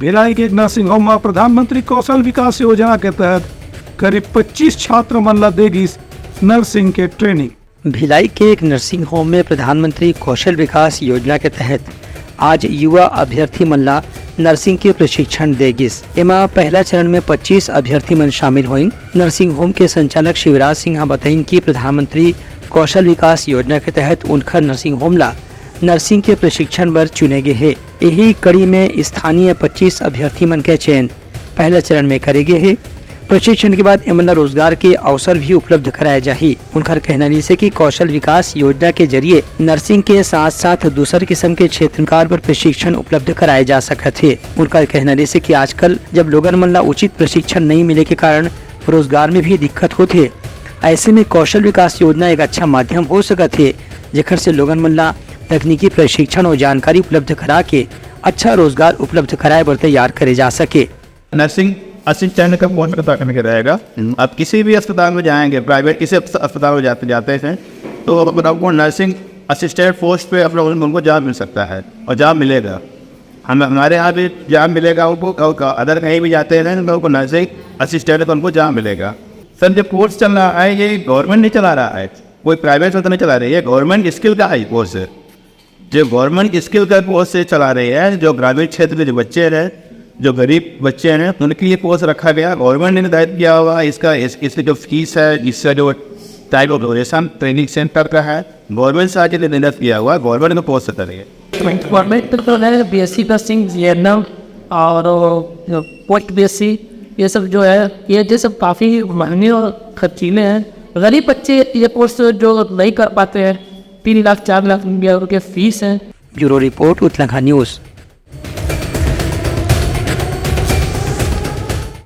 भिलाई के एक nursing home में प्रधानमंत्री कौशल विकास योजना के तहत करीब 25 छात्र मन ला देगी नर्सिंग के ट्रेनिंग। भिलाई के एक नर्सिंग होम में प्रधानमंत्री कौशल विकास योजना के तहत आज युवा अभ्यर्थी मन ला नर्सिंग के प्रशिक्षण देगिस। एमा पहला चरण में 25 अभ्यर्थी मन शामिल हुई। नर्सिंग होम के संचालक शिवराज सिंह बताइन कि प्रधानमंत्री कौशल विकास योजना के तहत उनका नर्सिंग होम ला नर्सिंग के प्रशिक्षण पर चुने गए है। यही कड़ी में स्थानीय 25 अभ्यर्थी मन के चयन पहले चरण में करे गए है। प्रशिक्षण के बाद एमन रोजगार के अवसर भी उपलब्ध कराए जाही। उनका कहना है कि कौशल विकास योजना के जरिए नर्सिंग के साथ साथ दूसर किस्म के क्षेत्रकार पर प्रशिक्षण उपलब्ध कराए जा सकते है। उनका कहना है कि आजकल जब लोगन मन ला उचित प्रशिक्षण नहीं मिले के कारण रोजगार में भी दिक्कत होती है, ऐसे में कौशल विकास योजना एक अच्छा माध्यम हो सकते है, जेकर से लोगन मन ला तकनीकी प्रशिक्षण और जानकारी उपलब्ध करा के अच्छा रोजगार उपलब्ध कराए पर तैयार करे जा सके। नर्सिंग असिस्टेंट का पोस्ट पता करने का रहेगा। आप किसी भी अस्पताल में जाएंगे, प्राइवेट किसी अस्पताल में जाते हैं तो आपको नर्सिंग असिस्टेंट पोस्ट पे आप लोगों उनको जॉब मिल सकता है और जॉब मिलेगा। हमारे यहाँ भी जॉब मिलेगा उनको। अदर कहीं भी जाते हैं तो उनको नर्सिंग असिस्टेंट तो उनको जॉब मिलेगा। सर जो कोर्स चल रहा है ये गवर्नमेंट नहीं चला रहा है, कोई प्राइवेट संस्था नहीं चला रही है, गवर्नमेंट स्किल का है कोर्स है। जो गवर्नमेंट स्किल का कोर्स से चला रही है, जो ग्रामीण क्षेत्र के जो बच्चे हैं, जो गरीब बच्चे हैं, उनके लिए कोर्स रखा गया। गवर्नमेंट ने निर्धारित किया हुआ इसकी जो फीस है, इसका जो type of duration training centre का है, गवर्नमेंट से आगे निर्धारित किया हुआ है। गवर्नमेंट में कोर्स चल रही है। गवर्नमेंट तो है BSc नर्सिंग, GNM और पोस्ट BSc, ये सब जो है ये सब काफ़ी महंगे और खर्चीले हैं। गरीब बच्चे ये कोर्स जो नहीं कर पाते हैं, 3 लाख 4 लाख रुपया उनके फीस है। Bureau report Uttarakhand news.